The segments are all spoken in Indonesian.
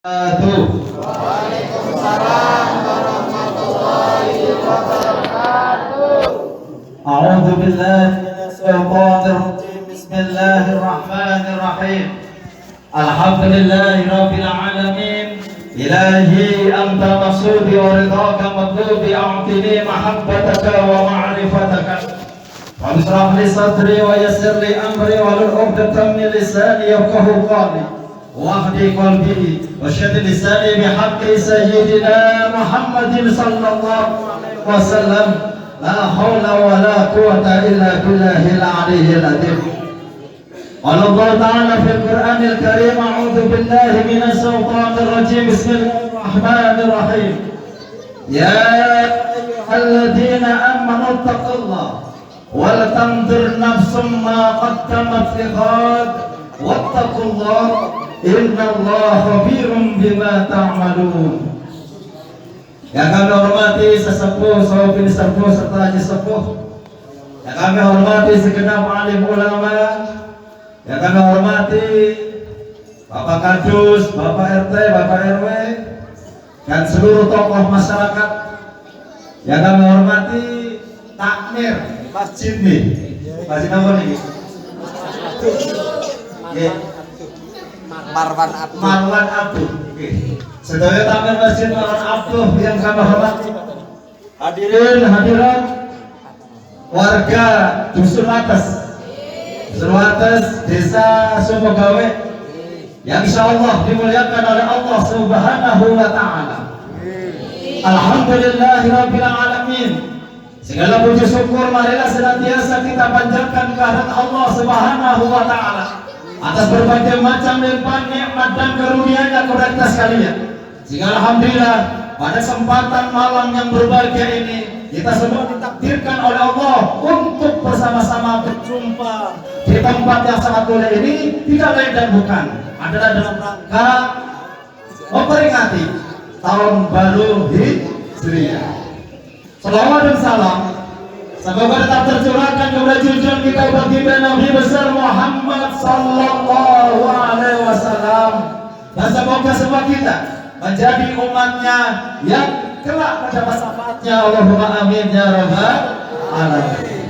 Waalaikumsalam warahmatullahi wabarakatuh. A'udzu billahi minasy syaithanir rajim. Bismillahirrahmanirrahim. Alhamdulillahi rabbil alamin. Ilahi anta masudi wa ridhaka matlubi a'tini mahabbataka wa ma'rifataka. Wa bishrah li sadri wa yassir li amri wa lul 'uqdatam min lisani yafqahu qawli. واهدي قلبي وشد لساني بحق سيدنا محمد صلى الله عليه وسلم. لا حول ولا قوة إلا بالله العلي العظيم. قال الله تعالى في القرآن الكريم: أعوذ بالله من الشيطان الرجيم. بسم الله الرحمن الرحيم. يا أيها الذين آمنوا اتقوا الله ولتنظر نفس ما قدمت لغد واتقوا الله Innallaha khabirum bima ta'malun. Yang kami hormati sesepuh, sahabat sesepuh serta haji sepuh. Yang kami hormati segenap alim ulama. Yang kami hormati Bapak Kadus, Bapak RT, Bapak RW, dan seluruh tokoh masyarakat. Yang kami hormati takmir masjid nih. Masjid apa nih? Marwan Abduh. Marwan Abduh. Sedaya takmir masjid Marwan Abduh yang kami hormati. Hadirin hadirat warga Dusun Wates, Desa Sumogawe, yang insyaallah dimuliakan oleh Allah Subhanahu wa taala. Alhamdulillahirabbil alamin. Segala puji syukur marilah senantiasa kita panjatkan kehadirat Allah Subhanahu wa taala atas berbagai macam limpahan nikmat dan karunia-Nya kepada kita sekalian. Sehingga alhamdulillah pada kesempatan malam yang berbahagia ini kita semua ditakdirkan oleh Allah untuk bersama-sama berjumpa di tempat yang sangat mulia ini, tidak lain dan bukan adalah dalam rangka memperingati tahun baru Hijriah. Salawat dan salam semoga tetap tercurahkan kepada junjungan kita baginda Nabi besar Muhammad sallallahu alaihi wasallam, dan semoga semua kita menjadi umatnya yang kelak mendapat syafaatnya. Allahumma amin ya rabbal alamin.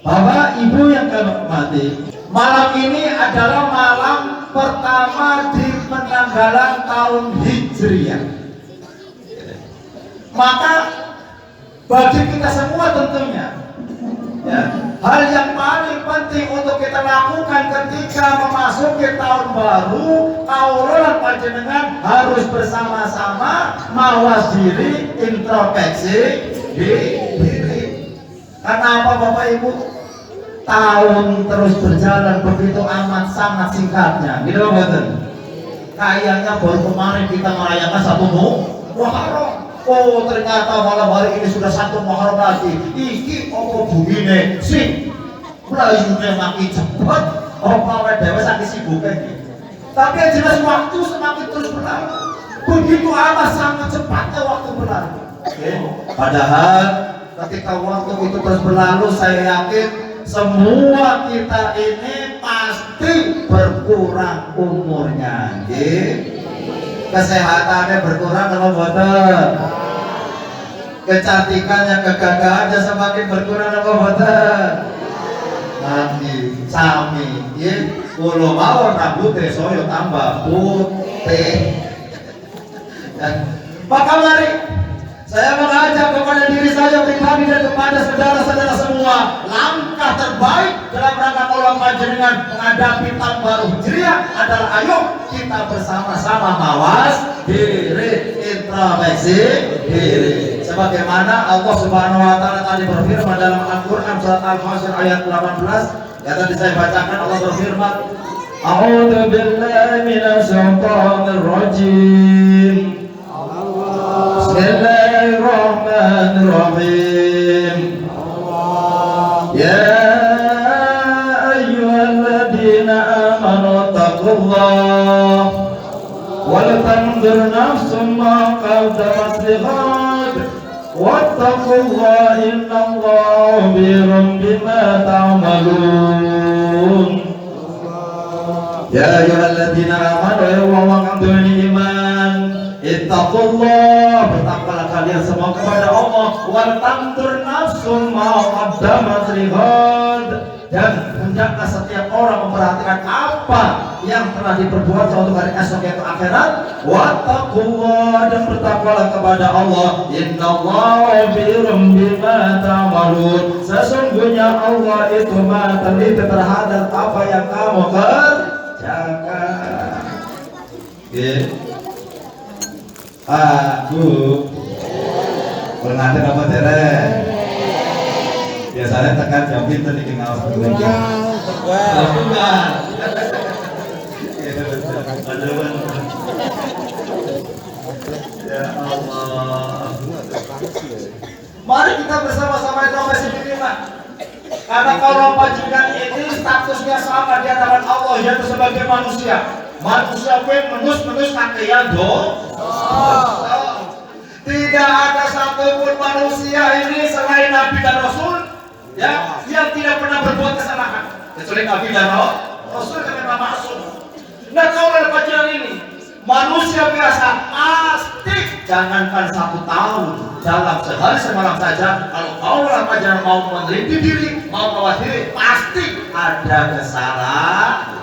Bapak Ibu yang kami hormati, malam ini adalah malam pertama di penanggalan tahun Hijriah. Maka bagi kita semua tentunya ya, hal yang paling penting untuk kita lakukan ketika memasuki tahun baru, kaulan panjenengan harus bersama-sama mawas diri, introspeksi diri. Karena apa Bapak Ibu? Tahun terus berjalan begitu amat sangat singkatnya, gitu betul. Kayaknya baru kemarin kita merayakan satu Muharram. Oh ternyata malam hari ini sudah satu Muharram lagi. Iki opo bumine sing melayune makin cepat. Opo awake dhewe saking sibuke iki. Tapi yang jelas waktu semakin terus berlalu. Begitu amat sangat cepatnya waktu berlalu. Padahal ketika waktu itu terus berlalu, saya yakin semua kita ini pasti berkurang umurnya. Kesehatannya berkurang kalau boten, kecantikannya, kegagahannya semakin berkurang kalau boten. Nanti sami, kalau mau rambutnya soyo tambah putih. Maka mari saya mengajak kepada diri saya pribadi dan kepada saudara-saudara semua, langkah terbaik dalam rangka tolong panjenengan menghadapi tahun baru Hijriah adalah ayo kita bersama-sama mawas diri, introspeksi diri. Sebagaimana Allah Subhanahu wa taala tadi berfirman dalam Al-Qur'an surat Al-Hasyr ayat 18 yang tadi saya bacakan. Allah berfirman, A'udzu billahi minasy syaithanir rajim. Bismillahirrahmanirrahim. Ya ayyuhalladzina amanu taqullah wal tanzur nafsum ma qaddamat lighad wattaqullaha innallaha khabirum bima ta'malun. Ya ayyuhalladzina amanu wa iman Ittaqullah, bertakwalah kalian semua kepada Allah. Wal tanzur nafsum ma qaddamat lighad, dan hendaklah setiap orang memperhatikan apa yang telah diperbuat untuk hari esok yaitu akhirat. Wattaqullah, dan bertakwalah kepada Allah. Innallaha khabirum bima ta'malun, sesungguhnya Allah itu maha teliti terhadap apa yang kamu kerjakan. Aku pengantin apa derek? Biasanya tekan jam pinter nih ngawas dulu. Bukan. Ya Allah. Mari kita bersama-sama introspeksi diri, Pak. Karena kalau panjenengan ini statusnya sama di hadapan Allah, yaitu sebagai manusia. Manusia menus kakean tidak ada satupun manusia ini selain Nabi dan Rasul ya yang tidak pernah berbuat kesalahan kecuali Nabi dan Rasul yang memang maksum. Nah kalau panjenengan ini manusia biasa pasti jangankan 1 tahun dalam sehari semalam saja kalau panjenengan mau meneliti diri mau mawas diri pasti ada kesalahan.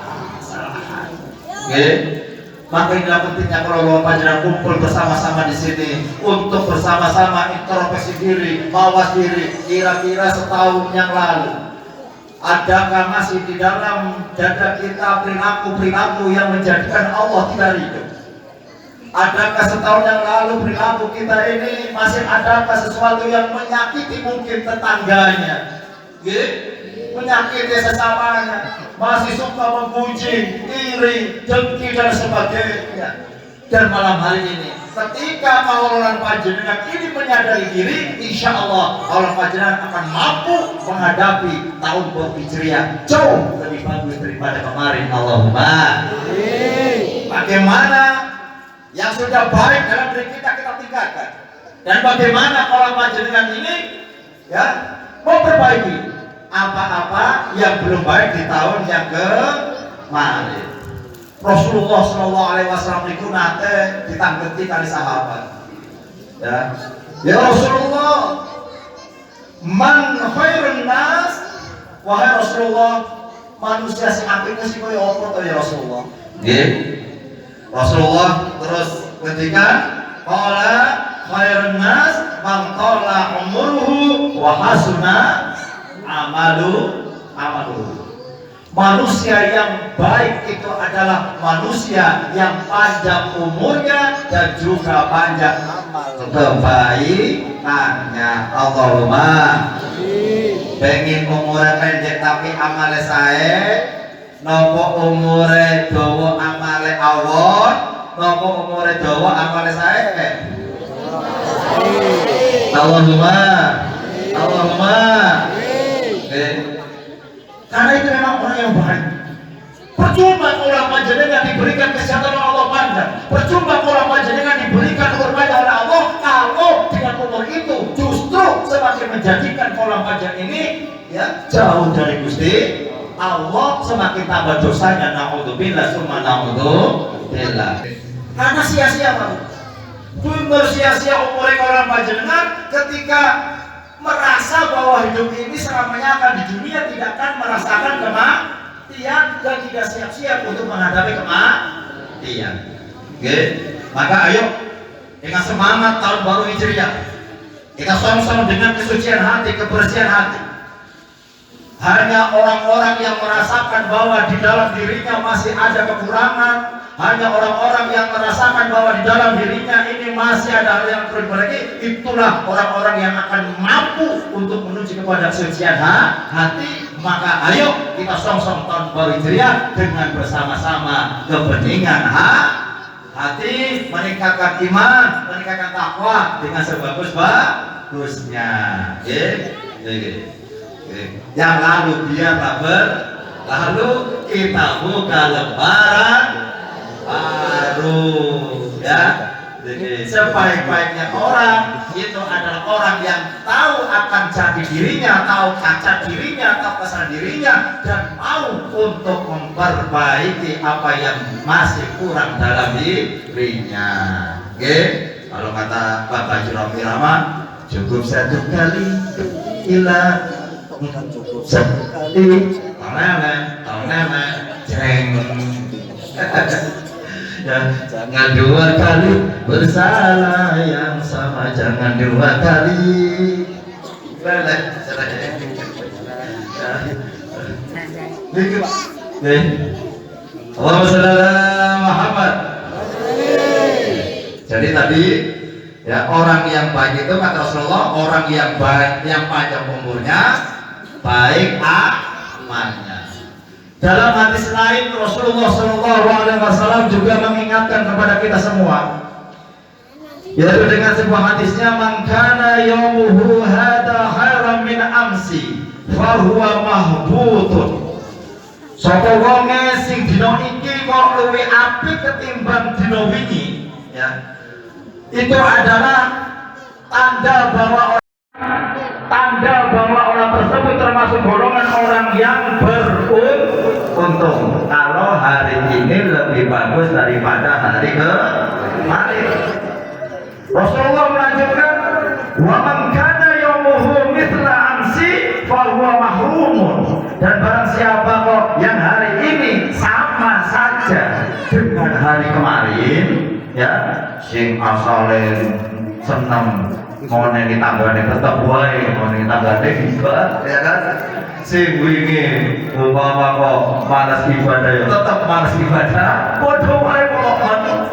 Maka inilah pentingnya kalau panjenengan kumpul bersama-sama di sini untuk bersama-sama introspeksi diri, mawas diri. Kira-kira setahun yang lalu, adakah masih di dalam dada kita perilaku yang menjadikan Allah tidak ridho? Adakah setahun yang lalu perilaku kita ini masih adakah sesuatu yang menyakiti mungkin tetangganya? Menyakiti sesamanya, masih suka memuji, iri, dengki dan sebagainya. Dan malam hari ini, ketika kaulan panjenengan ini menyadari diri, insya Allah kaulan panjenengan akan mampu menghadapi tahun baru Hijriah jauh lebih bagus daripada kemarin. Allahumma. Bagaimana yang sudah baik dalam diri kita tingkatkan, dan bagaimana kaulan panjenengan ini ya memperbaiki apa-apa yang belum baik di tahun yang kemarin. Rasulullah SAW itu nate ditangketi kali sahabat. Ya Rasulullah, man khairun nas, wahai Rasulullah, manusia sing apik sing koyo apa to ya Rasulullah? Nggih. Rasulullah terus ketika qala khairun nas man qala umruhu wa hasuna amalu. Manusia yang baik itu adalah manusia yang panjang umurnya dan juga panjang kebaikannya. Allahumma. Pengen umurnya pendek tapi amale sae, nopo umure dawa amale awon, nopo umure dawa amale sae. Allahumma. Karena itu memang orang yang baik. Percuma kalau panjenengan diberikan kesehatan oleh Allah panjang, percuma kalau panjenengan diberikan umur panjang oleh Allah, kalau dengan umur itu justru semakin menjadikan kolam panjang ini ya jauh dari Gusti Allah, semakin tambah dosanya. Naudzubillah summa naudzubillah. Karena sia-sia Pak. Benar sia-sia umur kolam panjenengan ketika merasa bahwa hidup ini selamanya akan di dunia, tidak akan merasakan kematian dan tidak siap-siap untuk menghadapi kematian. Oke, maka ayo dengan semangat tahun baru Hijriah kita sama-sama dengan kesucian hati, kebersihan hati. Hanya orang-orang yang merasakan bahwa di dalam dirinya masih ada kekurangan, hanya orang-orang yang merasakan bahwa di dalam dirinya ini masih ada hal yang perlu diperbaiki, itulah orang-orang yang akan mampu untuk menuju kepada kesucian hati. Maka ayo kita song-song tahun baru Hijriah dengan bersama-sama kebeningan hati, meningkatkan iman, meningkatkan takwa dengan sebagus-bagusnya. Yang lalu biarlah berlalu, kita buka lembaran baru ya. Sebaik-baiknya orang itu adalah orang yang tahu akan jati dirinya, tahu cacat dirinya, tahu kesalahan dirinya, dan mau untuk memperbaiki apa yang masih kurang dalam dirinya. Oke, kalau kata Bapak Jurami Rama, cukup satu kali ilah, cukup satu kali tahun jeng. Ya, jangan dua kali bersalah yang sama, jangan dua kali. Allahumma shalli ala Muhammad. Jadi tadi ya, orang yang baik itu kata Rasulullah, orang yang baik, yang panjang umurnya, baik amalnya. Dalam hadis lain Rasulullah SAW juga mengingatkan kepada kita semua, yaitu dengan sebuah hadisnya, man kana yaumuhu hada khairan min amsi fa huwa mahbutun. Sapa wonge sing dina iki kok luwih apik ketimbang dina wingi, ya, itu adalah tanda bahwa orang tersebut termasuk golongan orang yang beruntung. Kalau hari ini lebih bagus daripada hari kemarin. Rasulullah melanjutkan, wa man kana yaumuhu mithla amsi fa huwa mahrumun. Dan barang siapa kok yang hari ini sama saja dengan hari kemarin, ya, sing asale seneng ngone tanggane tetep wae, ngone tanggane juga, ya kan? Sing wingi umpama kok malas ibadah ya tetep malas ibadah, padha wae kok.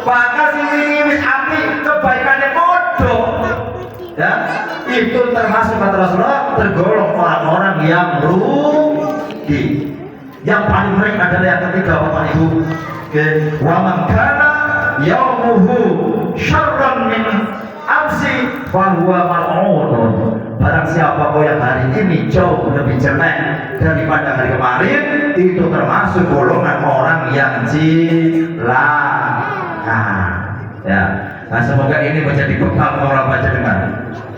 Bahkan sing wingi wis apik kebaikane padha. Ya, itu termasuk kata Rasulullah tergolong orang-orang yang rugi. Yang paling baik adalah yang ketiga, Bapak Ibu. Wa man kana yaumuhu syarran min amsi fahuwa mal'un. Barang siapa kau yang hari ini jauh lebih jelek daripada hari kemarin, itu termasuk golongan orang yang cilaka. Ya, nah semoga ini menjadi bekal orang baca dengar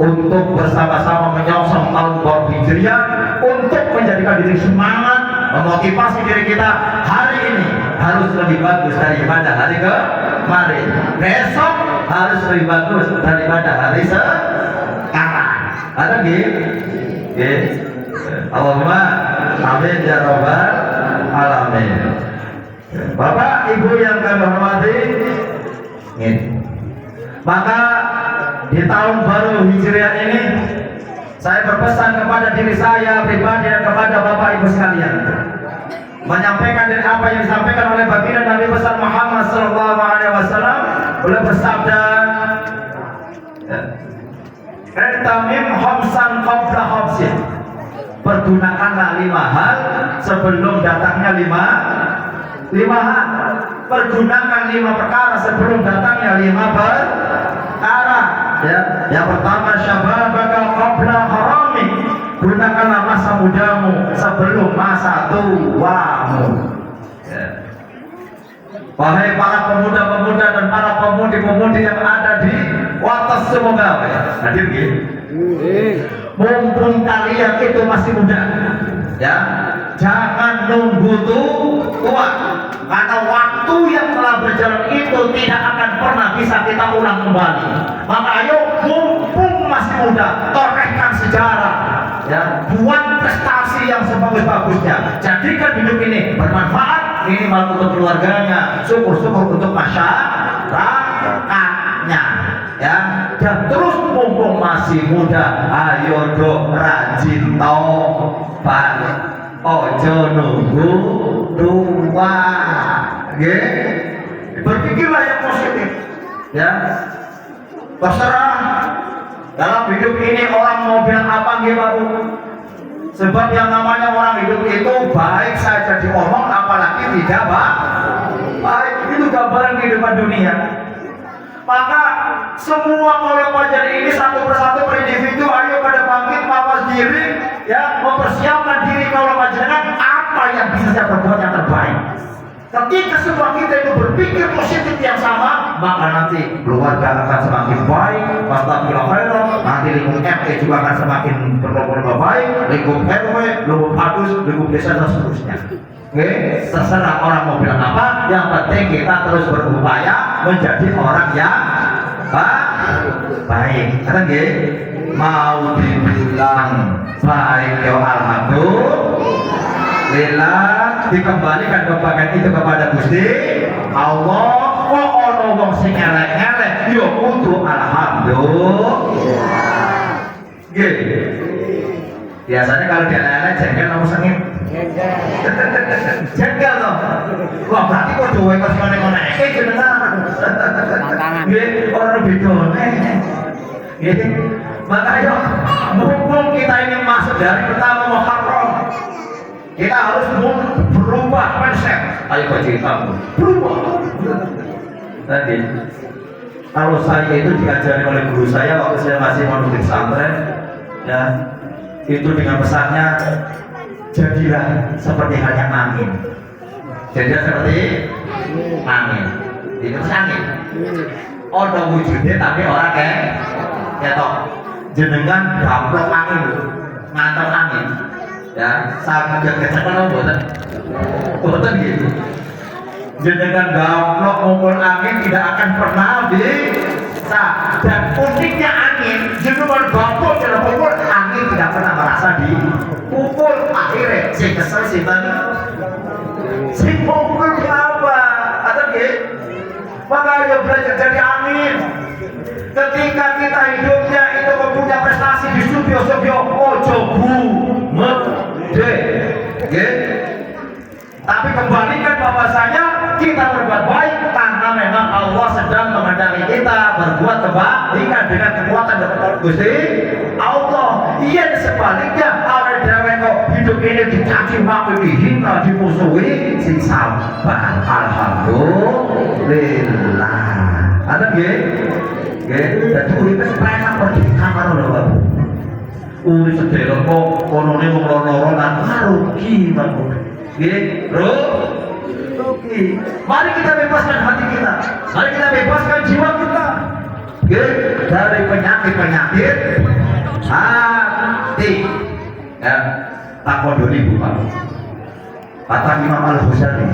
untuk bersama-sama menyongsong tahun baru Hijriah, untuk menjadikan diri semangat, memotivasi diri kita hari ini harus lebih bagus daripada hari kemarin. Besok harus lebih bagus daripada hari sekarang. Ada gitu? Allahumma amin ya rabbal alamin. Bapak Ibu yang kami hormati, maka di tahun baru Hijriah ini saya berpesan kepada diri saya pribadi dan kepada Bapak Ibu sekalian, menyampaikan dari apa yang disampaikan oleh baginda Nabi besar Muhammad SAW. Beliau bersabda, "Ertamim khamsan qabla khamsin." Pergunakanlah 5 hal sebelum datangnya 5 hal. Pergunakan 5 perkara sebelum datangnya 5 perkara. Ya, yang pertama, syababaka qabla haramik. Gunakanlah masa mudamu sebelum masa tuamu. Ya. Wahai para pemuda-pemuda dan para pemudi-pemudi yang ada di watas semoga, hadir gitu. Mumpung kalian itu masih muda, ya, jangan nunggu tua, karena waktu yang telah berjalan itu tidak akan pernah bisa kita ulang kembali. Maka ayo, mumpung masih muda, torehkan sejarah, ya, buat prestasi yang sebagus-bagusnya, jadikan hidup ini bermanfaat, minimal untuk keluarganya, syukur-syukur untuk masyarakatnya, ya. Dan terus mumpung masih muda, ayo do rajin tobat, ojo nunggu tua, berpikirlah yang positif, ya. Terserah dalam hidup ini orang mau bilang apa gitu, sebab yang namanya orang hidup itu baik saja diomong, apalagi tidak baik. Itu gambaran kehidupan dunia. Maka semua orang pelajar ini satu persatu per individu, ayo pada bangkit mawas diri, ya, mempersiapkan diri kalau panjenengan apa yang bisa saya perbuat yang terbaik. Ketika semua kita itu berpikir positif yang sama, maka nanti keluarga akan semakin baik, wastaghfirullah khairan, nanti lingkup RT juga akan semakin berlomba-lomba baik, lingkup RW, lingkup padus, lingkup desa dan seterusnya. Oke, terserah orang mau bilang apa, yang penting kita terus berupaya menjadi orang yang baik. Kata nggih, mau dibilang baik ya alhamdulillah, dikembalikan kebahagiaan itu kepada Gusti Allah. Kok ono wong sing elek-elek yo kudu alhamdulillah. Nggih. Biasanya kalau dia elek jengkel apa sengit? Jengkel toh. Wah, berarti kok duwe kok ngene-ngene iki jenengan. Nggih, ora bedone. Nggih. Makanya mumpung kita ini masuk dari pertama Muharram, kita harus berubah konsep. Ayo kau cerita berubah. Tadi kalau saya itu diajari oleh guru saya waktu saya masih menuntut pesantren, ya itu dengan pesannya jadilah seperti halnya angin. Jadilah seperti angin. Itu angin. Ada wujudnya tapi orang kayak toh jenengan gampang angin, ngantar angin. Ya, sangat kecekan boten gitu. Jenengan gaplok ngumpul angin tidak akan pernah bisa. Dan uniknya angin, jenengan gaplok dalam ngumpul angin tidak pernah merasa dipukul. Akhirnya si kesel si pukul apa? Atau gitu? Makanya belajar dari angin. Ketika kita hidupnya itu mempunyai prestasi di studio-studio, ojo mede, tapi kembalikan bahwasanya kita berbuat baik karena memang Allah sedang mengendarai kita berbuat kebaikan dengan kekuatan dari Gusti Allah. Iya, sebaliknya awal dhewe kok hidup ini dicaci maki, dihina, dimusuhi, sing sabar alhamdulillah. Ada nggih? Nggih, dadi uripe penak kok di kamar lho, Pak. Urip sedherek kok konone wong loro-loro lan rugi, Pak. Nggih, rugi. Mari kita bebaskan hati kita. Mari kita bebaskan jiwa kita. Nggih, dari penyakit-penyakit hati. Ya, takondoni Bu, Pak. Kata Imam Al-Ghazali,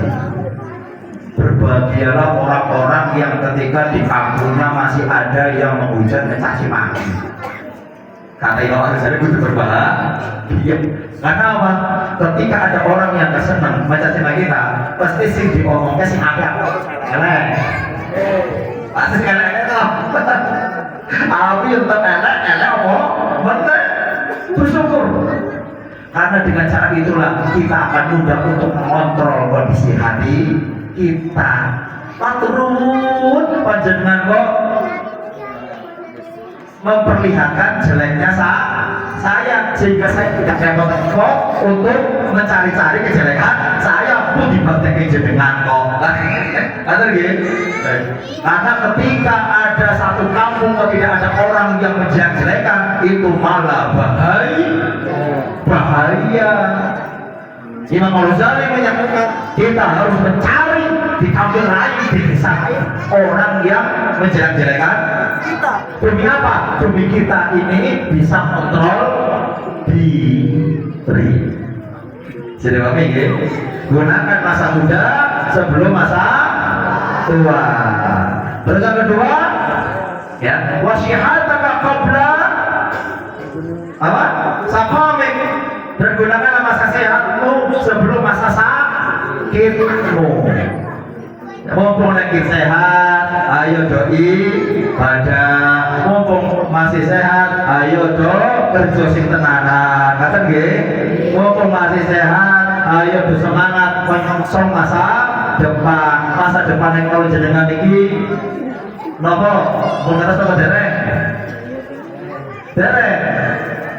berbahagialah orang-orang yang ketika di kampungnya masih ada yang menghujat mencaci maki. Kata Imam Al-Ghazali itu berbahagia. Karena apa? Ketika ada orang yang kesenang mencaci maki kita, pasti sing diomongnya sing apik-apik. Elek. Pasti elek toh. Tapi untuk elek apa? Bener. Bersyukur. Karena dengan cara itulah kita akan mudah untuk mengontrol kondisi hati kita. Maturun panjenengan kok memperlihatkan jeleknya saya sehingga saya tidak repot-repot untuk mencari-cari kejelekan saya pun dibaktikan jenengan kok. Karena ketika ada satu kampung kok tidak ada orang yang menjelek-jelekan, itu malah bahaya. Imam Al-Ghazali menyatakan kita harus mencari di kampung lain, di desa lain orang yang menjelek-jelekan kita. Demi apa? Demi kita ini bisa kontrol diri. Jadi Bapak gunakan masa muda sebelum masa tua. Terus yang kedua, ya, wasyihataka qabla apa? Saqamik. Dan gunakan masa sehatmu sebelum masa sakitmu. Mumpung lagi sehat, ayo doi pada. Mumpung masih sehat, ayo do kerja sing tenanan. Kata nggih, mumpung masih sehat, ayo do semangat menyongsong masa depan. Masa depan yang kalau jenengan iki napa? Mun ngertos apa derek? Derek.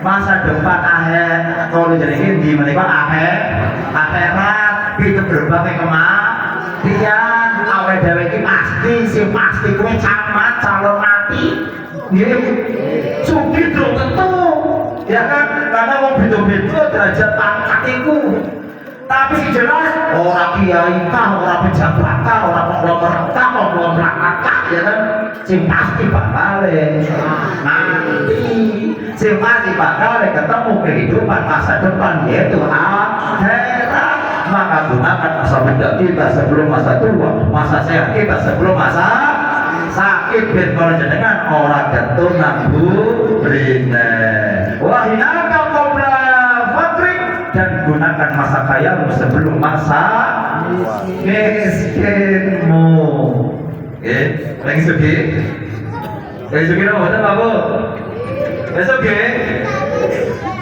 Masa depan akhir kalau jenengan di menika akhirat itu berbagai kematian. Awal dhewe iki pasti kowe camat calon mati. Nggih. Sugi belum tentu. Ya kan? Karena wong beda-beda derajat pangkat iku. Tapi jelas orang kiai kah, orang pejabat kah, orang konglomerat kah, konglomerat kah, ya kan? Sing pasti bakal nanti, sing pasti bakal ketemu kehidupan masa depan yaitu akhirat. Maka gunakan masa muda kita sebelum masa tua, masa sehat kita sebelum masa sakit. Ben kalau jenengan orang ketunan burine. Wahinaka qabla fatrik, dan gunakan masa kayamu sebelum masa miskinmu. Lagi sugi? Lagi sugi apa? Betul Pak Bu? Sugi?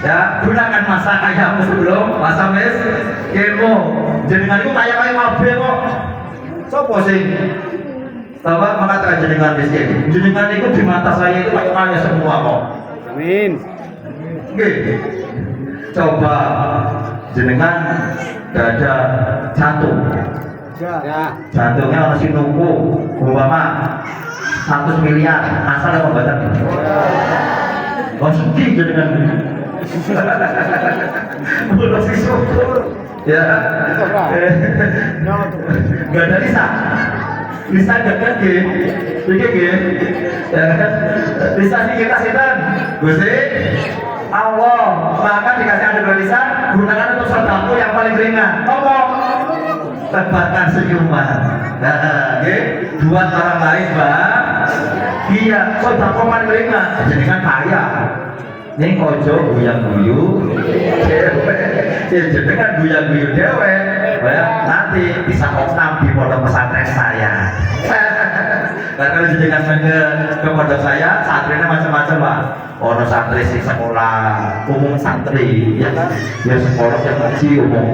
Ya, gunakan masa kayamu sebelum masa miskinmu. Jenengan itu kaya-kaya kabeh kok. Sopo sing Bapak mengatakan jenengan miskin? Jenengan itu di mata saya itu kaya semua kok. Amin. Oke. Coba jenengan gak ada jantung. Ya. Jantungnya orang sinungku, umpama 100 miliar, asal yang membaca. Oh sedih jenengan. Belum sih syukur. Ya. Gak ada Lisa gak ya kan? Lisa sih kita setan, Gusti Allah. Maka dikasih ada lisan, gunakan untuk sedekah yang paling ringan. Ngomong, tebarkan senyuman. Buat orang lain iya, sedekah paling ringan. Jadi kan kaya. Ini ojo guyang-guyu, jadi kan guyang-guyu dewe. Nanti bisa opnam di pondok pesantren saya. Dan kalau jenengan ke pondok saya, santrinya macam-macam Pak. Ono santri sing sekolah umum santri, ya kan? Ya sekolah yang ngaji umum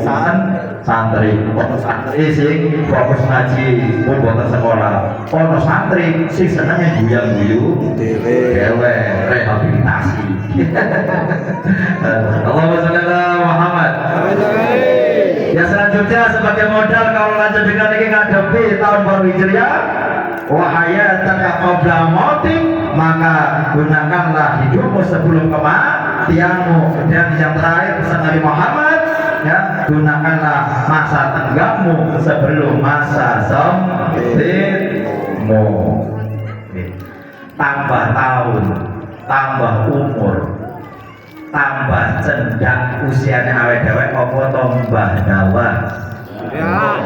santri. Ono santri sing fokus ngaji umum sekolah. Ono santri sing senengnya guyang-guyu dewe rehabilitasi. Allahumma sholli ala Muhammad. Ya selanjutnya sebagai modal kalau lanjut dengan ini ngadepi tahun baru Hijriah, wahayatan qabla mautik, maka gunakanlah hidupmu sebelum kematianmu. Dan yang terakhir pesan Nabi Muhammad, ya, gunakanlah masa tenggakmu sebelum masa sempitmu. Tambah tahun, tambah umur, tambah cendak usianya awet dewek apa tambah dawa. Ya.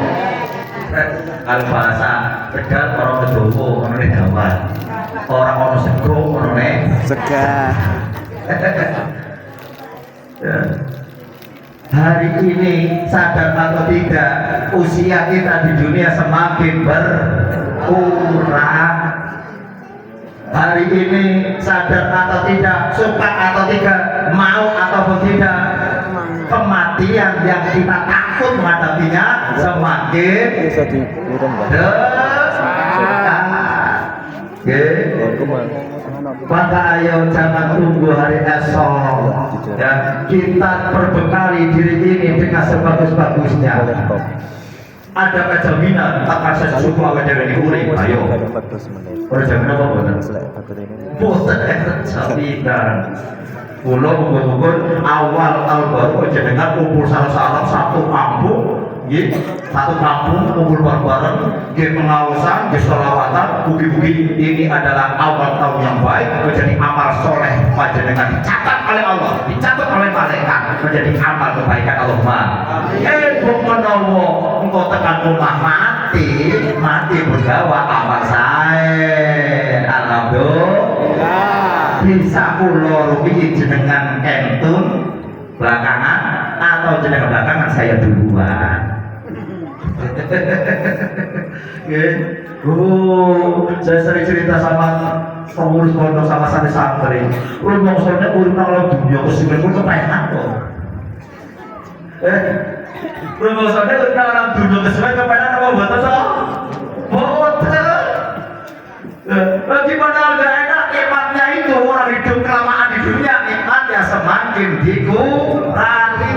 Kalau bahasa Tegal orang Jawa orang dawa. Orang orang sego orang Segah. Ya. Hari ini sadar atau tidak, usia kita di dunia semakin berkurang. Hari ini sadar atau tidak, suka atau tidak, mau ataupun tidak, kematian yang kita takut menghadapinya semakin dekat. Maka ayo jangan tunggu hari esok, ya, kita perbekali diri ini dengan sebagus-bagusnya. Ada jaminan akan sesuatu awal dari urip. Ayo. Ora jaminan apa boten? Boten jaminan. Kula mumpun awal tahun baru jenengan kumpul salah satu kampung, nggih. Satu kampung kumpul bareng-bareng, nggih pengawasan, nggih sholawatan, mugi-mugi ini adalah awal tahun yang baik menjadi amal soleh panjenengan dicatat oleh Allah, dicatat oleh malaikat menjadi amal kebaikan Allahumma. Bung menawa engkau tekan rumah mati bergawa amal sae. Alhamdulillah. Bisa kula rugi jenengan kentun belakangan atau jenengan belakangan saya duluan. Saya sering cerita sama pengurus pondok sama santri. Rumah soalnya urip nang dunia kesuwen pun kepenak kok. Rumah soalnya urip nang dunia kesuwen kepenak apa mboten to? Mboten. Bagaimana enggak enak nikmatnya itu, orang hidup kelamaan di dunia nikmatnya semakin dikurangi.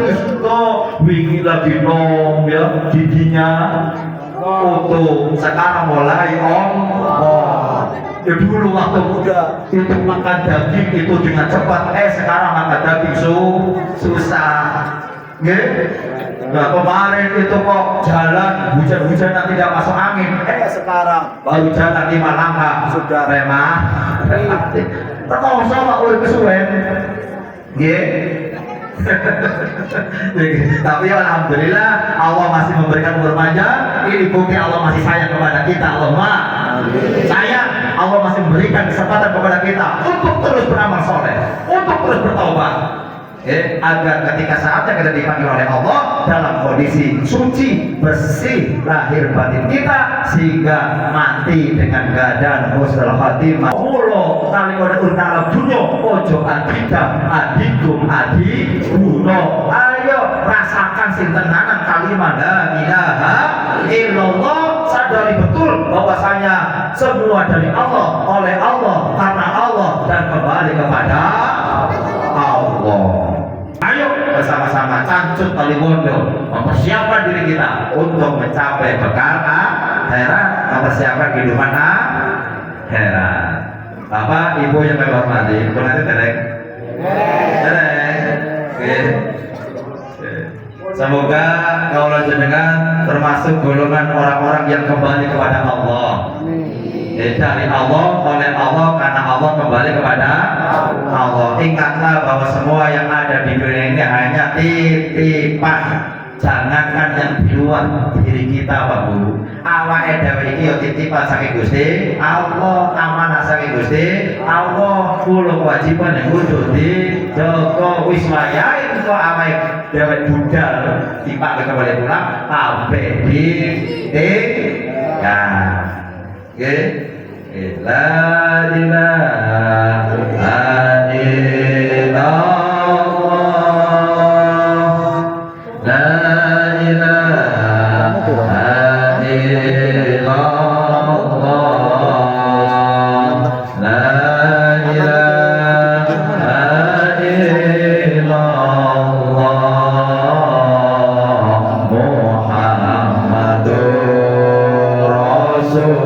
Wingi lagi nom ya giginya utuh, sekarang mulai ongkong. Ya dulu waktu muda itu makan daging itu dengan cepat, sekarang makan daging susah. Nggih. Nah kemarin itu kok jalan hujan-hujanan tidak masuk angin. Sekarang baru jalan 5 langkah sudah remah. Terus sama urip kesuwen. Nggih. Tapi alhamdulillah Allah masih memberikan umur panjang. Ini bukti Allah masih sayang kepada kita. Allah sayang. Allah masih memberikan kesempatan kepada kita untuk terus beramal soleh, untuk terus bertaubat. Agar ketika saatnya kita dipanggil oleh Allah dalam kondisi suci, bersih lahir batin kita, sehingga mati dengan keadaan husnul khatimah. Mula nalika urip dalam dunya ojo adidam adikum adi guna. Ayo rasakan sing tenanan kalimat la ilaha illallah, sadari betul bahwasanya semua dari Allah, oleh Allah, karena Allah, dan kembali kepada Allah. Ayo bersama-sama cancut tali bondo, mempersiapkan diri kita untuk mencapai bekal akhirat, mempersiapkan kehidupan akhirat. Bapak, Ibu yang kami hormati, nanti tereng. Semoga kaulah jenengan termasuk golongan orang-orang yang kembali kepada Allah. Dari Allah, oleh Allah, karena Allah kembali kepada Allah. Ingatlah bahwa semua yang ada di dunia ini hanya titipan. Jangankan yang di luar diri kita, Pak Bu. Awake dhewe iki ya titipan saking Gusti Allah, amanah saking Gusti Allah. Kula kewajiban yang kudu dijaga wis wayahe kok awake dhewe budal dipakai kembali pulang sampai di La ilaha illallah, la ilaha illallah, la ilaha illallah, Muhammadur Rasulullah.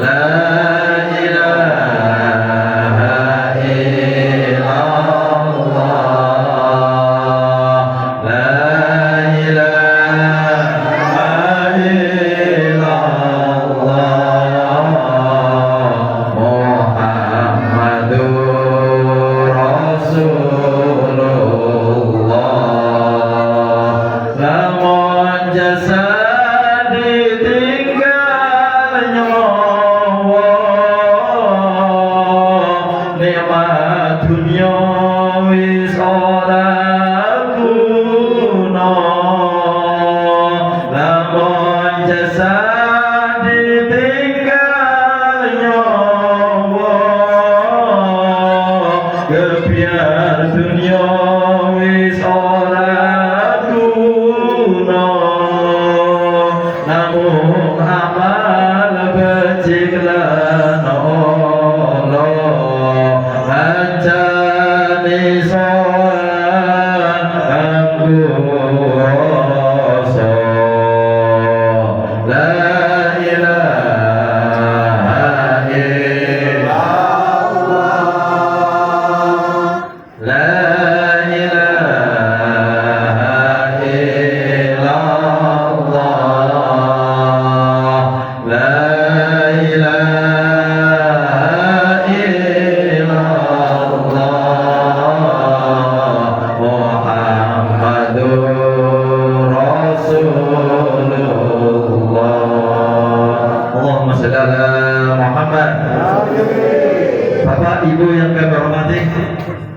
La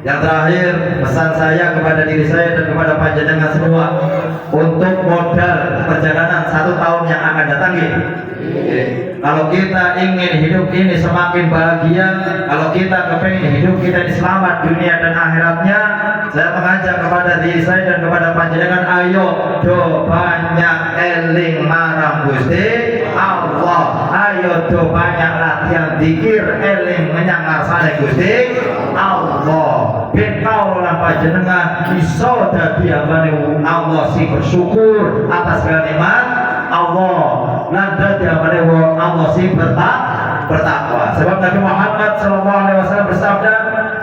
Yang terakhir, pesan saya kepada diri saya dan kepada panjenengan semua untuk modal perjalanan 1 tahun yang akan datang ini. Kalau kita ingin hidup ini semakin bahagia, kalau kita kepengen hidup kita ini selamat dunia dan akhiratnya, saya mengajak kepada diri saya dan kepada panjenengan, ayo do banyak eling marang Gusti Allah, ayo do banyak latihan zikir eling menyang ngarsane Gusti Allah. Ben kaulah panjenengan iso dadi hambane Allah sing bersyukur atas segala nikmat Allah, lan dadi hambane Allah sing bertakwa. Sebab Nabi Muhammad sallallahu alaihi wasallam bersabda,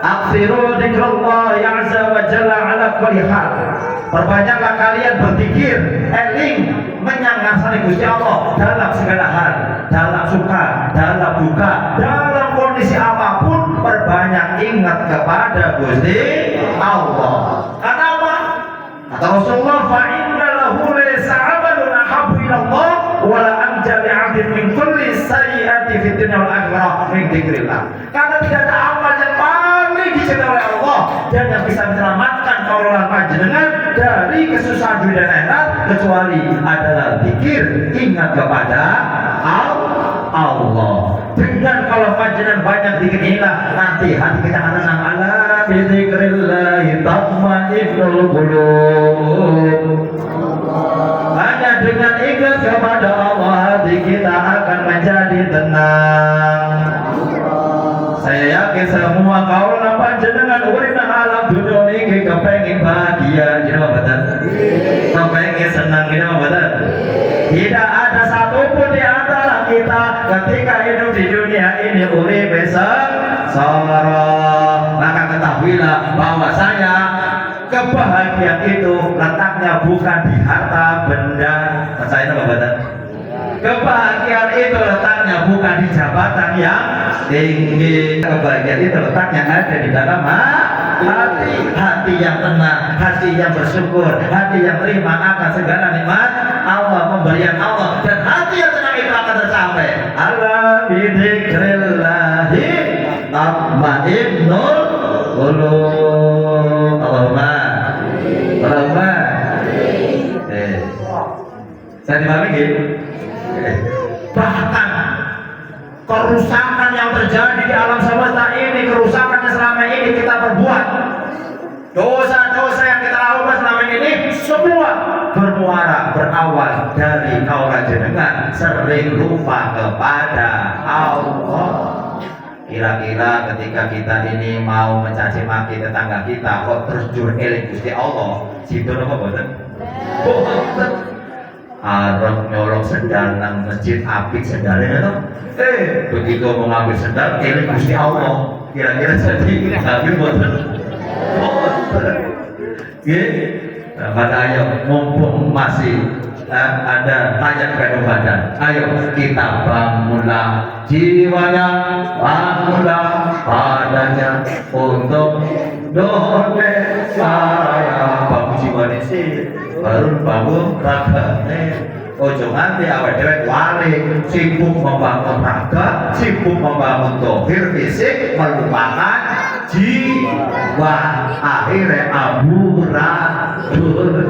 "Aksiru dzikrullah azza wa jalla ala kulli hal." Perbanyaklah kalian berzikir, eling menyang ngarsane Gusti Allah dalam segala hal, dalam suka, dalam duka, dalam kondisi apapun, perbanyak ingat kepada Gusti Allah. Kenapa? Kata Rasulullah, "Fa inna lahu laysa 'amalun ahabbu ila Allah wa la anjali 'abdin min kulli sayyi'ati fid dunya wal akhirah min dzikrillah." Karena tidak ada amal yang paling dicintai oleh Allah dan yang bisa menyelamatkan kaulah panjenengan dari kesusahan dunia dan akhirat kecuali adalah zikir, ingat kepada Allah. Dengan kalau panjenengan banyak zikir inilah nanti hati kita akan tenang. Ala bi dzikrillah tatma'innul qulub. Hanya dengan ingat kepada Allah hati kita akan menjadi tenang. Saya yakin semua kaulah panjenengan urip nang alam dunia ini kepengin bahagia, gini betul? Kepengin senang, gini betul? Tidak ada satupun di antara kita ketika hidup di dunia ini urip sengsara. Maka ketahuilah bahwasanya kebahagiaan itu letaknya bukan di harta benda. Percaya itu betul? Kebahagiaan itu letaknya bukan di jabatan yang tinggi. Kebahagiaan itu letaknya ada di dalam hati, hati yang tenang, hati yang bersyukur, hati yang terima akan segala nikmat Allah, pemberian Allah, dan hati yang tenang itu akan tercapai. Ala bi dzikrillahi tatma'innul qulub. Allahumma saya dipahami gitu. Bahkan kerusakan yang terjadi di alam semesta ini, kerusakan yang selama ini kita perbuat, dosa-dosa yang kita lakukan selama ini, semua bermuara berawal dari kaulah jenengan sering lupa kepada Allah. Kira-kira ketika kita ini mau mencaci maki tetangga kita, kok terus jur eling Gusti Allah, situ apa boten? Boten. Arep nyolong sendal nang masjid apik sendalnya itu. Begitu mau ngambil sendal eling Gusti Allah. Kira-kira jadi tapi boten. Maka ayo mumpung masih ada layak badan badan, ayo kita bangunlah jiwanya, bangunlah badannya untuk Indonesia Raya. Bangun jiwanya sih baru bangun raganya. Ojo nganti awake dhewe wale sibuk membangun raga, sibuk membangun dohir fisik, melupakan jiwa, akhirnya amburadul.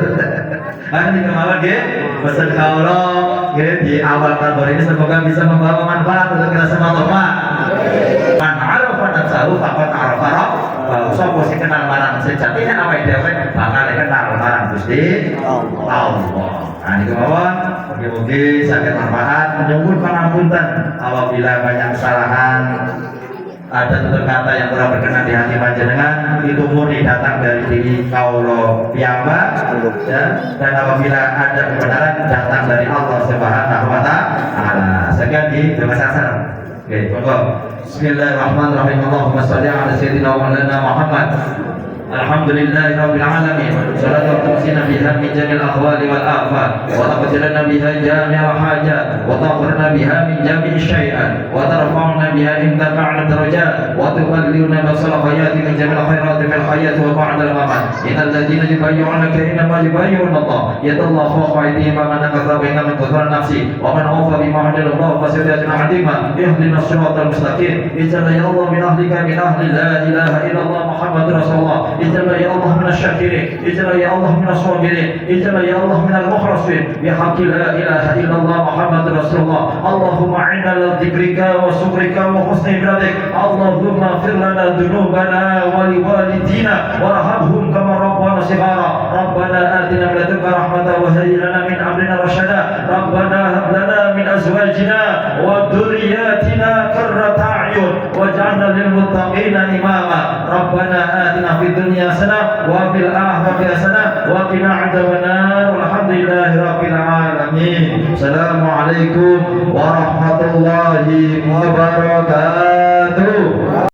Hari ini kemauan ya, pesan kaulah ya, di awal tahun ini semoga bisa membawa manfaat untuk kita semua teman. Man arafa nafsahu faqad arafa rabbahu. Sapa sing kenal marang sejatinya awake dhewe bakal kenal marang Gusti Allah. Nah, ini kemauan, mugi-mugi sakit manfaat, menyumbun pangapunten apabila banyak kesalahan, ada tutur kata yang kurang berkenan di hati panjenengan, itu murni datang dari diri kaulo piyambak, ya, dan apabila ada kebenaran datang dari Allah Subhanahu wa Ta'ala. Sekian di Masasar. Oke, monggo. Bismillahirrahmanirrahim. Allahumma shalli ala sayyidina wa maulana Muhammad الحمد لله رب العالمين صلاة تمسينا بها من جميع الأخوال والآفات وتقضي لنا بها جميع الحاجات وتغفرنا بها من جميع الشيئات وترفعنا بها عندك أعلى الدرجات وتبلغنا بالصلاحيات من جميع الخيرات في الحياة وبعد الممات إن الذين يبايعونك إنما يبايعون الله يد الله فوق أيديهم ومن كسب إنما كسر نفسه ومن أوفى بما عهد الله فسيؤتي عظيما اهدنا الصراط المستقيم اجعل يا الله من أهلك من أهل لا إله إلا الله محمد رسول الله اجعل يا الله من الشاكرين اجعل يا الله من الصابرين اجعل يا الله من المخلصين بحق لا إله إلا الله محمد رسول الله اللهم أعنا على ذكرك وشكرك وحسن عبادتك اللهم اغفر لنا ذنوبنا ولوالدينا وارحمهم كما ربنا صغارا ربنا آتنا من لدنك رحمة وهيئ لنا من أمرنا رشدا ربنا هب لنا من أزواجنا وذرياتنا قرة أعين واجعلنا للمتقين إماما ربنا آتنا في الدنيا حسنة وفي الآخرة حسنة وقنا عذاب النار والحمد لله رب العالمين السلام عليكم ورحمة الله وبركاته.